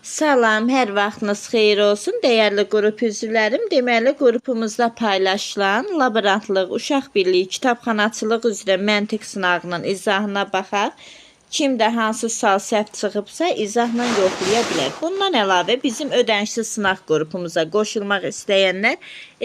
Salam, hər vaxtınız xeyir olsun, dəyərli qrup üzvlərim. Deməli, qrupumuzda paylaşılan laborantlıq, uşaq birliyi, kitabxanaçılıq üzrə məntiq sınağının izahına baxaq. Kimdə hansı sual səhv çıxıbsa, izahla yoxlaya bilər. Bundan əlavə, bizim ödənişsiz sınaq qrupumuza qoşulmaq istəyənlər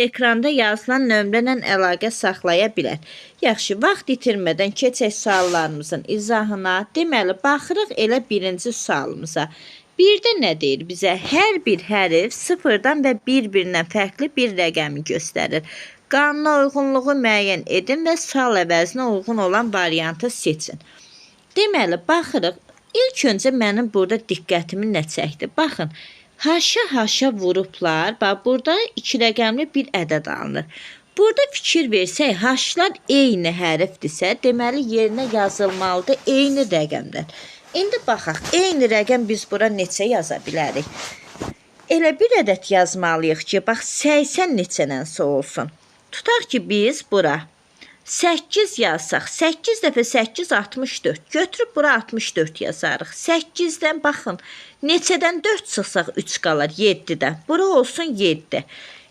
ekranda yazılan nömrələ əlaqə saxlaya bilər. Yaxşı, vaxt itirmədən keçək suallarımızın izahına. Deməli, baxırıq elə birinci sualımıza. Birdə nə deyir bizə? Hər bir hərf sıfırdan və bir-birindən fərqli bir rəqəmi göstərir. Qanuna uyğunluğu müəyyən edin və sual əvəzinə uyğun olan variantı seçin. Deməli, baxırıq. İlk öncə mənim burada diqqətimi nə çəkdi? Baxın, haşa vurublar. Bax, burada 2 rəqəmli bir ədəd alınır. Burada fikir versək, haşlar eyni hərfdirsə, deməli, yerinə yazılmalıdır eyni rəqəmlər. İndi baxaq, eyni rəqəm biz bura neçə yaza bilərik? Elə bir ədəd yazmalıyıq ki, bax, 80 neçənənsə olsun. Tutaq ki, biz bura 8 yazsaq, 8 dəfə 8, 64. Götürüb bura 64 yazarıq. 8-dən baxın, neçədən 4 çıxsaq 3 qalar, 7-dən. Bura olsun 7.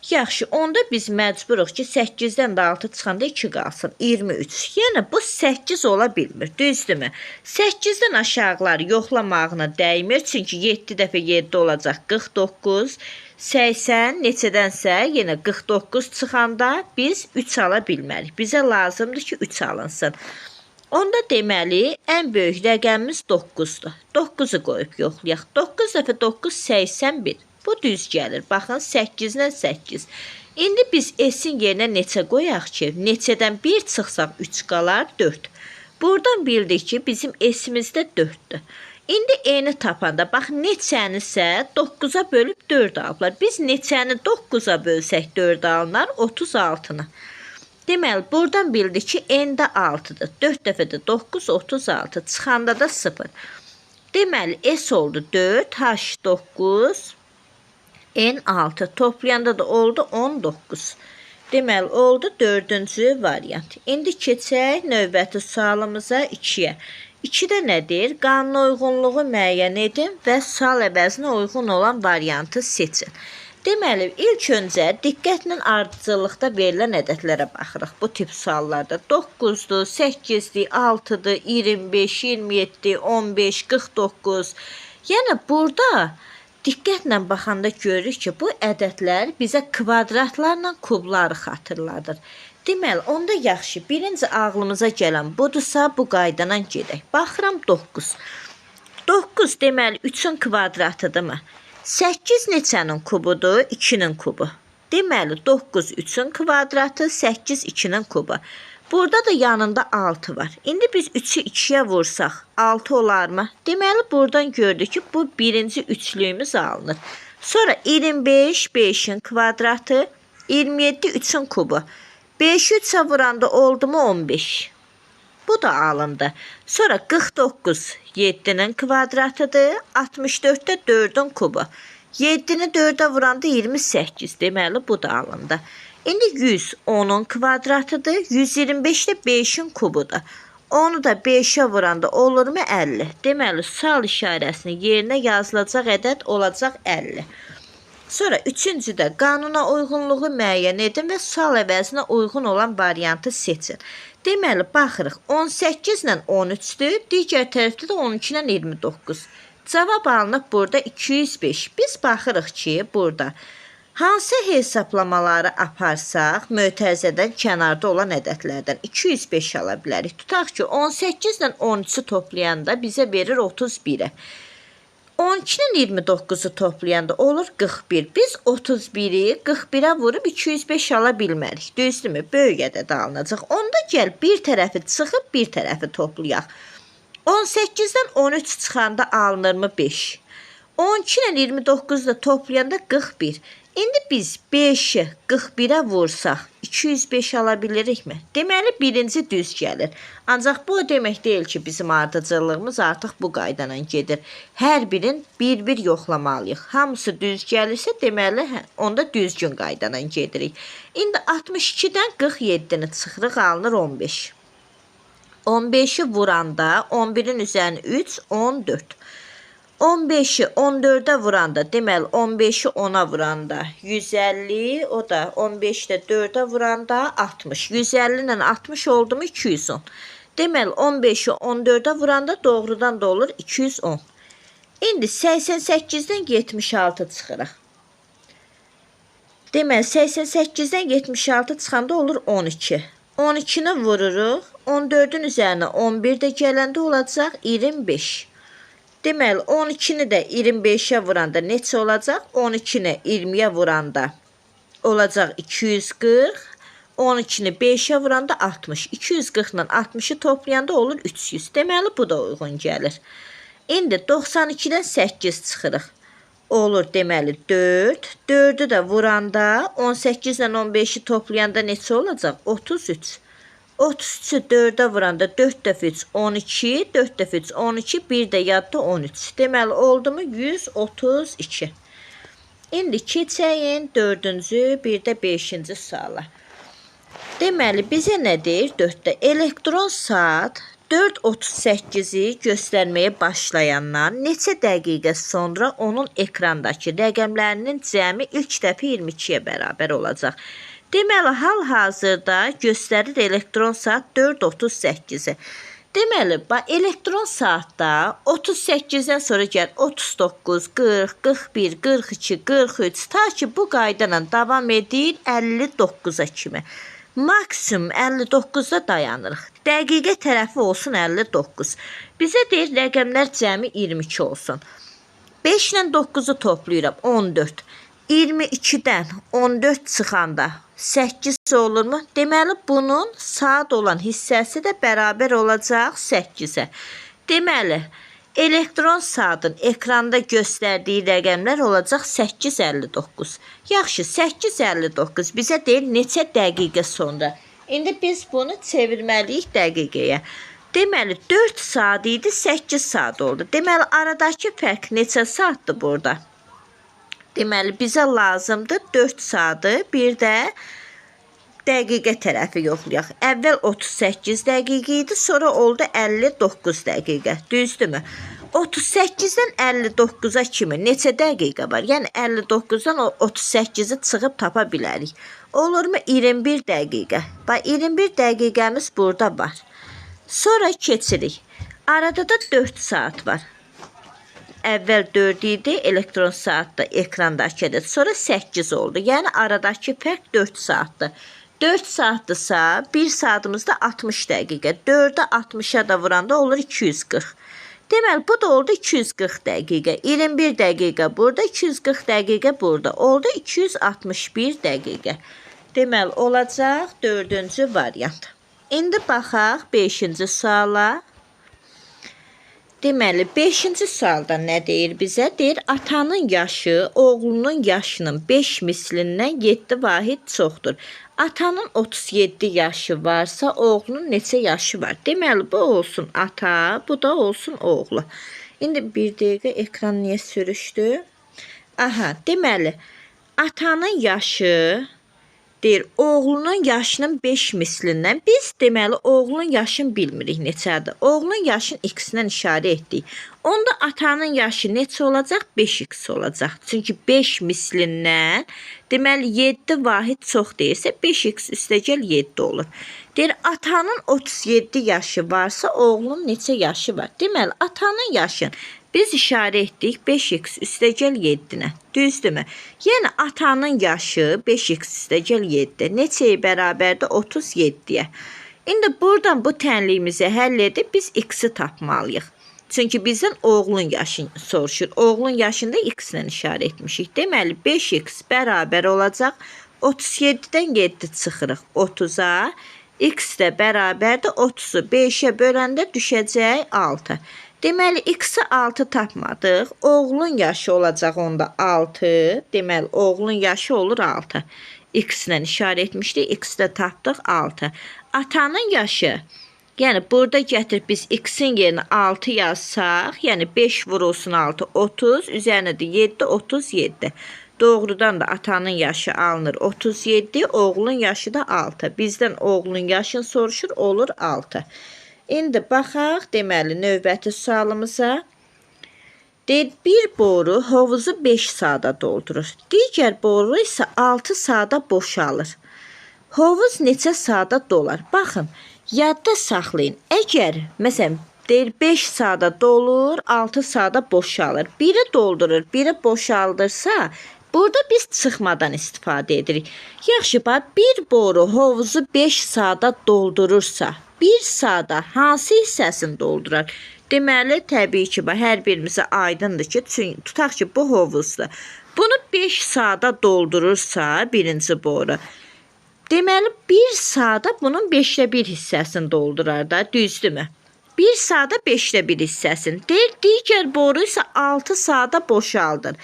Yaxşı, onda biz məcburuq ki, 8-dən də 6 çıxanda 2 qalsın, 23. Yəni, bu 8 ola bilmir, düzdürmü? 8-dən aşağıları yoxlamağına dəymir, çünki 7 dəfə 7 olacaq, 49, 80, neçədənsə, yenə 49 çıxanda biz 3 ala bilmərik. Bizə lazımdır ki, 3 alınsın. Onda deməli, ən böyük rəqəmimiz 9-dur. 9-u qoyub yoxlayaq. 9 dəfə 9, 81. Bu düz gəlir. Baxın, 8-dən 8. İndi biz S-in yerinə neçə qoyaq ki, neçədən 1 çıxsaq 3 qalar 4. Buradan bildik ki, bizim S-imizdə 4-dür. İndi E-ni tapanda, bax, neçənisə 9-a bölüb 4 alıblar. Biz neçəni 9-a bölsək 4 alınar, 36-nı. Deməli, buradan bildik ki, N-də 6-dır. 4 dəfə də 9, 36. Çıxanda da 0. Deməli, S oldu 4, H 9, N6. Toplayanda da oldu 19. Deməli, oldu 4-cü variant. İndi keçək növbəti sualımıza 2-yə. 2-də nədir? Qanuna uyğunluğu müəyyən edin və sual əvəzinə uyğun olan variantı seçin. Deməli, ilk öncə diqqətlə ardıcıllıqda verilən ədədlərə baxırıq. Bu tip suallarda 9-dur, 8-dir, 6-dır, 25, 27, 15, 49. Yəni, burada diqqətlə baxanda görürük ki, bu ədədlər bizə kvadratlarla kubları xatırladır. Deməli, onda yaxşı, birinci ağlımıza gələn budursa, bu qaydadan gedək. Baxıram 9. 9 deməli 3-ün kvadratıdırmı? 8 neçənin kubudur? 2-nin kubu. Deməli, 9 3-ün kvadratı, 8 2-nin kubu. Burada da yanında 6 var. İndi biz 3-ü 2-yə vursaq 6 olarmı? Deməli, buradan gördük ki, bu birinci üçlüyümüz alınır. Sonra 25 5-in kvadratı, 27 3-ün kubu. 5-ü 3-ə vuranda oldu mu 15. Bu da alındı. Sonra 49 7-nin kvadratıdır, 64-də 4-ün kubu. 7-ni 4-ə vuranda 28. Deməli, bu da alındı. İndi 100 10-un kvadratıdır, 125-də 5-in kubudur. Onu da 5-ə vuranda olur mu 50. Deməli, sual işarəsinin yerinə yazılacaq ədəd olacaq 50. Sonra üçüncüdə qanuna uyğunluğu müəyyən edin və sual əvəzinə uyğun olan variantı seçin. Deməli, baxırıq, 18 ilə 13-dür, digər tərəfdə də 12 ilə 29. Cavab alınıb burada 205. Biz baxırıq ki, burada hansı hesablamaları aparsaq, mötərizədən kənarda olan ədədlərdən 205 ala bilərik. Tutaq ki, 18 ilə 13-ü toplayanda bizə verir 31-ə. 12-nin 29-u toplayanda olur 41. Biz 31-i 41-ə vurub 205 ala bilmərik. Düzdürmü? Böyük ədəd alınacaq. Onda gəl bir tərəfi çıxıb bir tərəfi toplayaq. 18-dən 13 çıxanda alınırmı 5? 12 ilə 29-u da toplayanda 41. İndi biz 5-i 41-ə vursaq 205 ala bilirikmi? Deməli, birinci düz gəlir. Ancaq bu demək deyil ki, bizim ardıcıllığımız artıq bu qaydadan gedir. Hər birin bir-bir yoxlamalıyıq. Hamısı düz gəlirsə, deməli, onda düzgün qaydadan gedirik. İndi 62-dən 47-ni çıxırıq, alınır 15. 15-i vuranda 11-in üzərini 3, 14. 15'i 14'ə vuranda, deməli 15'i 10'a vuranda 150, o da 15'də 4'ə vuranda 60. 150 ilə 60 oldu mu 210. Deməli 15'i 14'ə vuranda doğrudan da olur 210. İndi 88'dən 76 çıxırıq. Deməli 88'dən 76 çıxanda olur 12. 12'ni vururuq. 14'ün üzərinə 11 də gələndə olacaq 25. Deməli 12'ni də 25'ə vuranda neçə olacaq? 12'ni 20'yə vuranda olacaq 240. 12'ni 5'ə vuranda 60. 240 ilə 60'ı toplayanda olur 300. Deməli bu da uyğun gəlir. İndi 92'dən 8 çıxırıq. Olur deməli 4. 4'ü də vuranda 18 ilə 15'i toplayanda neçə olacaq? 33. 33'ü 4'ə vuranda 4 dəfə 3 12, 4 dəfə 3 12, bir də yadda 13. Deməli oldu mu 132. İndi keçəyin 4-cü, bir də 5-ci suala. Deməli bizə nə deyir? 4-də elektron saat 4:38-i göstərməyə başlayandan neçə dəqiqə sonra onun ekrandakı rəqəmlərinin cəmi ilk dəfə 22-yə bərabər olacaq. Deməli, hal-hazırda göstərir elektron saat 4:38-i. Deməli, elektron saatda 38-dən sonra gəl 39, 40, 41, 42, 43, ta ki bu qayda ilə davam edir 59-a kimi. Maksimum 59'da dayanırıq. Dəqiqə tərəfi olsun 59. Bizə deyir rəqəmlər cəmi 22 olsun. 5 ilə 9'u toplayıram 14. 22'dən 14 çıxanda 8 olurmu? Deməli bunun saat olan hissəsi də bərabər olacaq 8'ə. Deməli elektron saatın ekranda göstərdiyi rəqəmlər olacaq 8:59. Yaxşı, 8:59 bizə deyir neçə dəqiqə sonra. İndi biz bunu çevirməliyik dəqiqəyə. Deməli 4 saat idi, 8 saat oldu. Deməli aradakı fərq neçə saatdır burada? Deməli bizə lazımdır 4 saatı, bir də dəqiqə tərəfi yoxlayaq. Əvvəl 38 dəqiqə idi, sonra oldu 59 dəqiqə. Düzdürmü? 38-dən 59'a kimi neçə dəqiqə var? Yəni 59'dan 38'i çıxıb tapa bilərik. Olurmu? 21 dəqiqə. Bax 21 dəqiqəmiz burada var. Sonra keçirik. Arada da 4 saat var. Əvvəl 4 idi, elektron saatda ekrandakı ədəd. Sonra 8 oldu. Yəni aradakı fərq 4 saatdır. 4 saatdırsa 1 saatımızda 60 dəqiqə. 4'ə 60'a da vuranda olur 240. Deməli bu da oldu 240 dəqiqə. 21 dəqiqə burada, 240 dəqiqə burada. Oldu 261 dəqiqə. Deməli olacaq 4-cü variant. İndi baxaq 5-ci suala. Deməli 5-ci sualda nə deyir bizə? Deyir atanın yaşı oğlunun yaşının 5 mislindən 7 vahid çoxdur. Atanın 37 yaşı varsa oğlunun neçə yaşı var? Deməli bu olsun ata, bu da olsun oğlu. İndi bir dəqiqə ekran niyə sürüşdü? Aha, deməli atanın yaşı deyir oğlunun yaşının 5 mislindən. Biz deməli oğlunun yaşını bilmirik neçədir. Oğlunun yaşını x-dən işarə etdik. Onda atanın yaşı neçə olacaq? 5x olacaq. Çünki 5 mislindən deməli 7 vahid çox deyirsə 5x üstəgəl 7 olur. Deyir atanın 37 yaşı varsa oğlunun neçə yaşı var? Deməli atanın yaşını biz işarə etdik 5x üstəgəl 7-nə. Düzdürmü? Yəni atanın yaşı 5x üstəgəl 7. Neçəyə bərabərdir? 37-yə. İndi buradan bu tənliyimizi həll edib biz x-i tapmalıyıq. Çünki bizdən oğlun yaşını soruşur. Oğlun yaşında x-lə işarə etmişik. Deməli 5x bərabər olacaq. 37-dən 7 çıxırıq 30-a. X də bərabərdir 30-u 5-ə böləndə düşəcək 6. Deməli x-i 6 tapmadıq. Oğlun yaşı olacaq onda 6. Deməli oğlun yaşı olur 6. X-lə işarə etmişdik. X-də tapdıq 6. Atanın yaşı, yəni burada gətirib biz x-in yerinə 6 yazsaq, yəni 5 vurulsun 6 30, üzərinə də 7 37. Doğrudan da atanın yaşı alınır 37, oğlun yaşı da 6. Bizdən oğlun yaşını soruşur, olur 6. İndi baxaq deməli növbəti sualımıza. Deyir, bir boru hovuzu 5 saata doldurur. Digər boru isə 6 saata boşalır. Hovuz neçə saata dolar? Baxın, yadda saxlayın. Əgər, məsələn, deyir 5 saata dolur, 6 saata boşalır. Biri doldurur, biri boşaldırsa, burada biz çıxmadan istifadə edirik. Yaxşı, bax, bir boru hovuzu 5 saata doldurursa, 1 saata hansı hissəsini doldurar? Deməli, təbii ki, hər birimizə aydındır ki, tutaq ki, bu hovuzdur. Bunu 5 saata doldurursa, birinci boru, deməli, 1 saata bunun 5'də 1 hissəsini doldurar da, düzdürmü? 1 saata 5'də 1 hissəsini. Deyir, digər boru isə 6 saata boşaldır.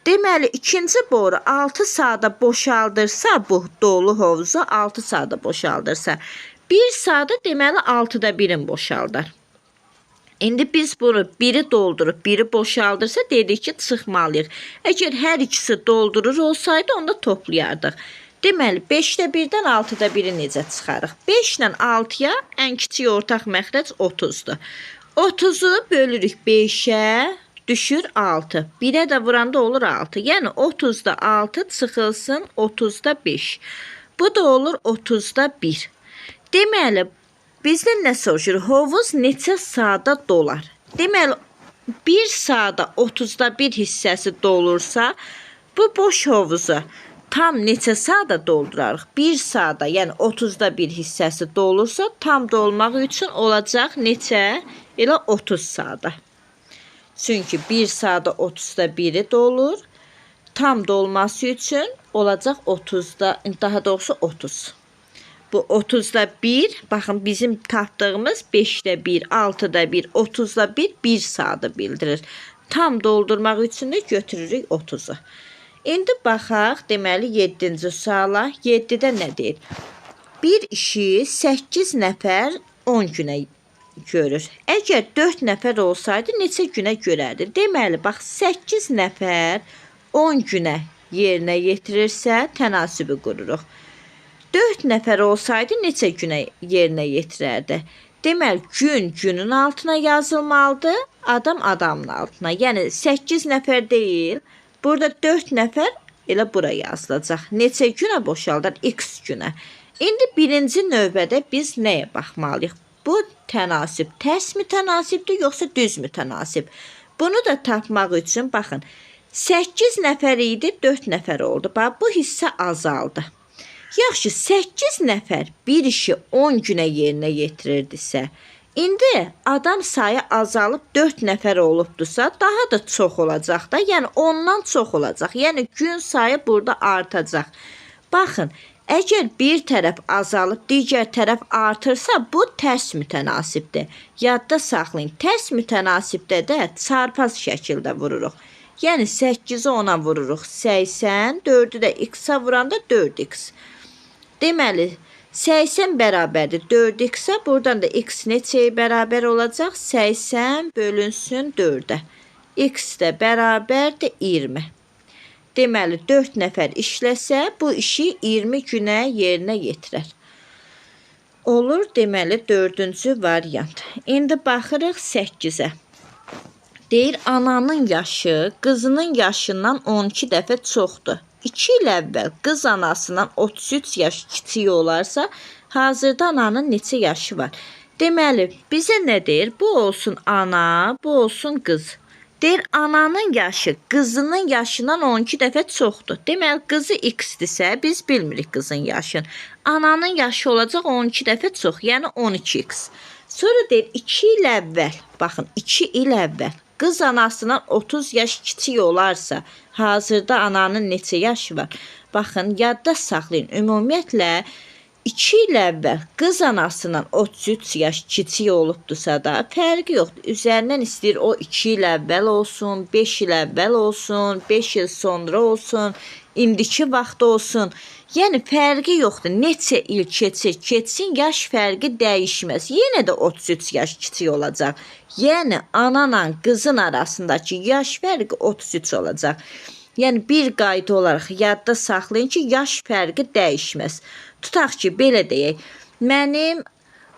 Deməli, ikinci boru 6 saata boşaldırsa, bu dolu hovuzu 6 saata boşaldırsa, 1 saata deməli 6'da 1'in boşaldar. İndi biz bunu biri doldurup biri boşaldırsa dedik ki çıxmalıyıq. Əgər hər ikisi doldurur olsaydı onda toplayardıq. Deməli 5'də 1'dən 6'da 1'i necə çıxarıq? 5 ilə 6'ya ən kiçik ortaq məxrəc 30'dur. 30'u bölürük 5'ə, düşür 6. 1'ə də vuranda olur 6. Yəni 30'da 6 çıxılsın 30'da 5. Bu da olur 30'da 1. Deməli, bizdən nə soruşur? Hovuz neçə saata dolar? Deməli, 1 saata 30'da 1 hissəsi dolursa, bu boş hovuzu tam neçə saata doldurarıq? 1 saata, yəni 30'da 1 hissəsi dolursa, tam dolmaq üçün olacaq neçə? Elə 30 saata. Çünki 1 saata 30'da 1'i dolur. Tam dolması üçün olacaq 30'da, daha doğrusu 30. Bu 30'da 1, baxın bizim tapdığımız 5'də 1, 6'da 1, 30'da 1, 1 saatı bildirir. Tam doldurmaq üçün də götürürük 30'u. İndi baxaq, deməli 7-ci suala. 7'də nə deyir? Bir işi 8 nəfər 10 günə görür. Əgər 4 nəfər olsaydı neçə günə görərdi? Deməli, bax 8 nəfər 10 günə yerinə yetirirsə tənasibi qururuq. 4 nəfər olsaydı neçə günə yerinə yetirərdi? Deməli, gün günün altına yazılmalıdır, adam adamın altına. Yəni 8 nəfər deyil, burada 4 nəfər elə bura yazılacaq. Neçə günə boşaldar? X günə. İndi birinci növbədə biz nəyə baxmalıyıq? Bu tənasib tərs mütənasibdir, yoxsa düz mütənasib? Bunu da tapmaq üçün baxın. 8 nəfər idi, 4 nəfər oldu. Bax, bu hissə azaldı. Yaxşı, 8 nəfər bir işi 10 günə yerinə yetirirdisə, indi adam sayı azalıb 4 nəfər olubdursa, daha da çox olacaq da, yəni ondan çox olacaq. Yəni gün sayı burada artacaq. Baxın, əgər bir tərəf azalıb, digər tərəf artırsa, bu tərs mütənasibdir. Yadda saxlayın, tərs mütənasibdə də çarpaz şəkildə vururuq. Yəni 8'i 10'a vururuq 80, 4'ü də x-a vuranda 4x. Deməli, 80 bərabərdir 4x-ə, buradan da x neçəyə bərabər olacaq? 80 bölünsün 4'ə. X də bərabərdir 20. Deməli, 4 nəfər işləsə, bu işi 20 günə yerinə yetirər. Olur, deməli, 4-cü variant. İndi baxırıq 8'ə. Deyir, ananın yaşı qızının yaşından 12 dəfə çoxdur. 2 il əvvəl qız anasından 33 yaş kiçik olarsa, hazırda ananın neçə yaşı var? Deməli, bizə nə deyir? Bu olsun ana, bu olsun qız. Deyir, ananın yaşı qızının yaşından 12 dəfə çoxdur. Deməli, qızı x-dirsə, biz bilmirik qızın yaşını. Ananın yaşı olacaq 12 dəfə çox, yəni 12x. Sonra deyir, 2 il əvvəl, baxın, 2 il əvvəl qız anasından 30 yaş kiçik olarsa, hazırda ananın neçə yaşı var? Baxın, yadda saxlayın. Ümumiyyətlə, 2 il əvvəl qız anasından 33 yaş kiçik olubdursa da, fərqi yoxdur. Üzərindən istəyir o 2 il əvvəl olsun, 5 il əvvəl olsun, 5 il sonra olsun, indiki vaxt olsun. Yəni, fərqi yoxdur. Neçə il keçsin, yaş fərqi dəyişməz. Yenə də 33 yaş kiçik olacaq. Yəni, ananla qızın arasındakı yaş fərqi 33 olacaq. Yəni, bir qayda olaraq yadda saxlayın ki, yaş fərqi dəyişməz. Tutaq ki, belə deyək, mənim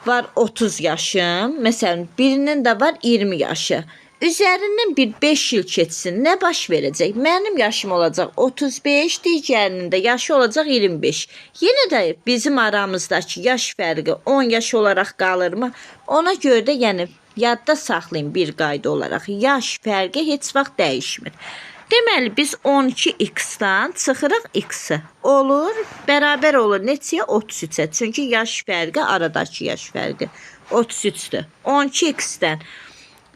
var 30 yaşım, məsələn, birinin də var 20 yaşı. Üzərindən bir 5 il keçsin, nə baş verəcək? Mənim yaşım olacaq 35, digərinin də yaşı olacaq 25. Yenə də bizim aramızdakı yaş fərqi 10 yaş olaraq qalırmı? Ona görə də yəni yadda saxlayın bir qayda olaraq. Yaş fərqi heç vaxt dəyişmir. Deməli biz 12x-dan çıxırıq x-i. Olur, bərabər olur neçəyə? 33-ə. Çünki yaş fərqi, aradakı yaş fərqi 33-dür. 12x-dən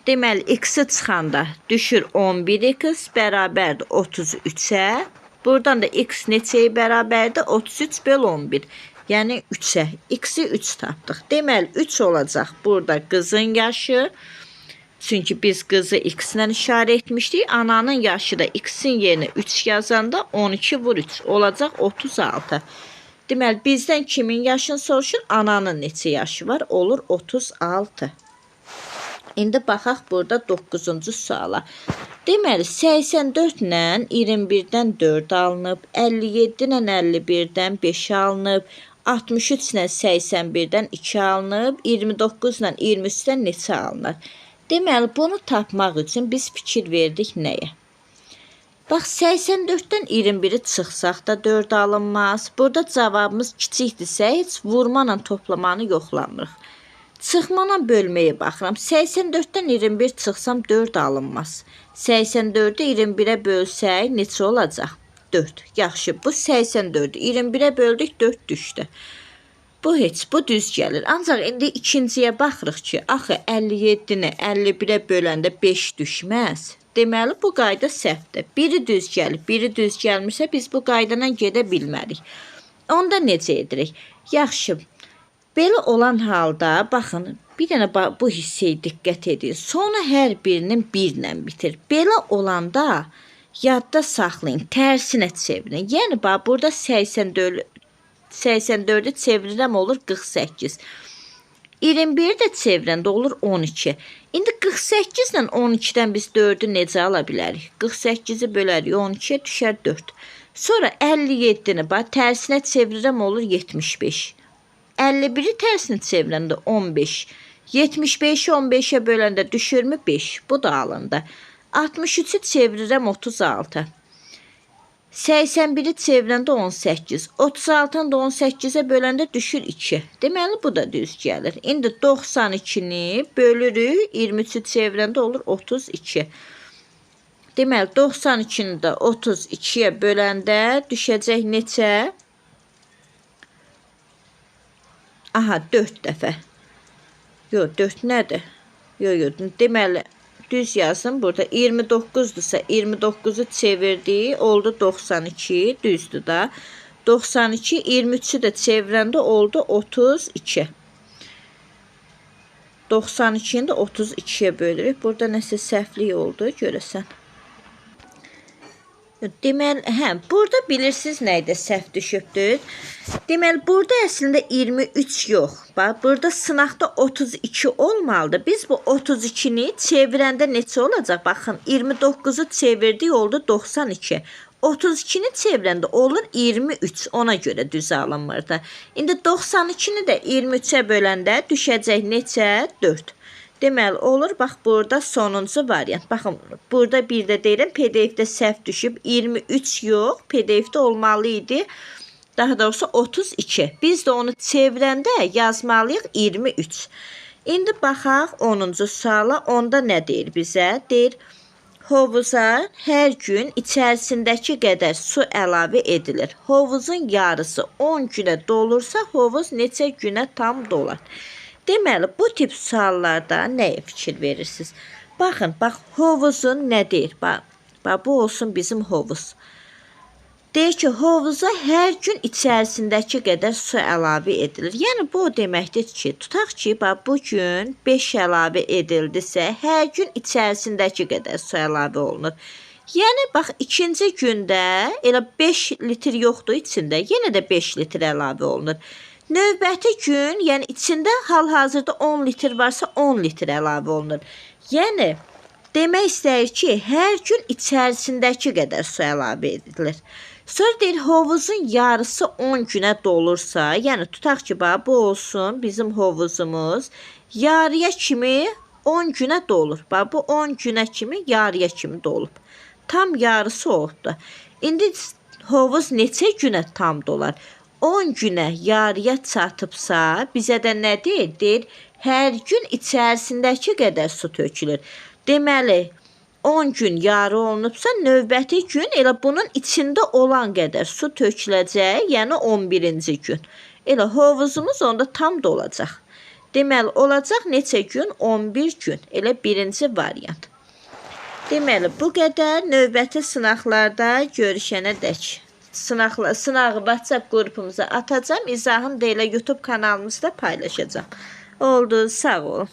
deməli x-i çıxanda düşür 11x bərabərdir 33-ə. Buradan da x neçəyə bərabərdir? 33 böl 11. Yəni 3-ə. X-i 3 tapdıq. Deməli 3 olacaq burada qızın yaşı. Çünki biz qızı x-lə işarə etmişdik. Ananın yaşı da x-in yerinə 3 yazanda 12 vur 3 olacaq 36. Deməli bizdən kimin yaşını soruşur? Ananın neçə yaşı var? Olur 36. İndi baxaq burada 9-cu suala. Deməli 84 ilə 21-dən 4 alınıb, 57 ilə 51-dən 5 alınıb, 63 ilə 81-dən 2 alınıb, 29 ilə 23-dən neçə alınır? Deməli bunu tapmaq üçün biz fikir verdik nəyə? Bax 84-dən 21-i çıxsaq da 4 alınmaz. Burada cavabımız kiçikdirsə heç vurmanla toplamanı yoxlamırıq. Çıxmana bölməyə baxıram. 84-dən 21 çıxsam 4 alınmaz. 84-ü 21-ə bölsək neçə olacaq? 4. Yaxşı, bu 84-ü 21-ə böldük, 4 düşdü. Bu heç, bu düz gəlir. Ancaq indi ikinciyə baxırıq ki, axı 57-ni 51-ə böləndə 5 düşməz. Deməli, bu qayda səhvdir. Biri düz gəlir, biri düz gəlmirsə biz bu qaydana gedə bilmərik. Onda necə edirik? Yaxşı, belə olan halda, baxın, bir dənə bu hissəyə diqqət edin. Sonra hər birinin 1 ilə bitir. Belə olanda yadda saxlayın, tərsinə çevirin. Yəni, burada 84-ü çevirirəm olur 48. 21-i də çevirəndə olur 12. İndi 48 ilə 12-dən biz 4-ü necə ala bilərik? 48-i bölərik 12-yə düşər 4. Sonra 57-ni tərsinə çevirirəm olur 75. 51-i tərsini çevirəndə 15. 75-i 15-ə böləndə düşürmü 5. Bu da alındı. 63-ü çevirirəm 36. 81-i çevirəndə 18. 36-nı da 18-ə böləndə düşür 2. Deməli bu da düz gəlir. İndi 92-ni bölürük. 23-ü çevirəndə olur 32. Deməli 92-ni də 32-yə böləndə düşəcək neçə? Aha, 4 dəfə. Yox, 4 nədir? Yox, deməli, düz yazın. Burada 29-dursa 29-u çevirdik, oldu 92, düzdür da. 92, 23-ü də çevirəndə oldu 32. 92-ni də 32-yə bölürük. Burada nəsə səhvlik oldu, görəsən. Deməli, burada bilirsiniz nə idi səhv düşübdür. Deməli, burada əslində 23 yox. Bax, burada sınaqda 32 olmalıdır. Biz bu 32-ni çevirəndə neçə olacaq? Baxın, 29-u çevirdik, oldu 92. 32-ni çevirəndə olur 23. Ona görə düz alınmırdı. İndi 92-ni də 23-ə böləndə düşəcək neçə? 4. Deməli, olur, bax, burada sonuncu variant. Baxın, burada bir də deyirəm, PDF-də səhv düşüb, 23 yox, PDF-də olmalı idi. Daha doğrusu 32. Biz də onu çevirəndə yazmalıyıq 23. İndi baxaq 10-cu suala, onda nə deyir bizə? Deyir, hovuza hər gün içərisindəki qədər su əlavə edilir. Hovuzun yarısı 10 günə dolursa, hovuz neçə günə tam dolar? Deməli, bu tip suallarda nəyə fikir verirsiniz? Baxın, bax, hovuzun nə deyir? Bax, bu olsun bizim hovuz. Deyir ki, hovuza hər gün içərisindəki qədər su əlavə edilir. Yəni, bu deməkdir ki, tutaq ki, bax, bu gün 5 əlavə edildisə, hər gün içərisindəki qədər su əlavə olunur. Yəni, bax, ikinci gündə elə 5 litr yoxdur içində, yenə də 5 litr əlavə olunur. Növbəti gün, yəni içində hal-hazırda 10 litr varsa 10 litr əlavə olunur. Yəni, demək istəyir ki, hər gün içərisindəki qədər su əlavə edilir. Sonra deyir, hovuzun yarısı 10 günə dolursa, yəni tutaq ki, bu olsun bizim hovuzumuz, yarıya kimi 10 günə dolur. Bax, bu 10 günə kimi, yarıya kimi dolub. Tam yarısı oldu. İndi hovuz neçə günə tam dolar? 10 günə yarıya çatıbsa, bizə də nə deyir? Deyir, hər gün içərisindəki qədər su tökülür. Deməli, 10 gün yarı olunubsa, növbəti gün elə bunun içində olan qədər su töküləcək, yəni 11-ci gün. Elə hovuzumuz onda tam dolacaq. Deməli, olacaq neçə gün? 11 gün. Elə birinci variant. Deməli, bu qədər. Növbəti sınaqlarda görüşənədək. Sınağı WhatsApp qrupumuza atacağım. İzahını da elə YouTube kanalımızda paylaşacağım. Oldu, sağ olun.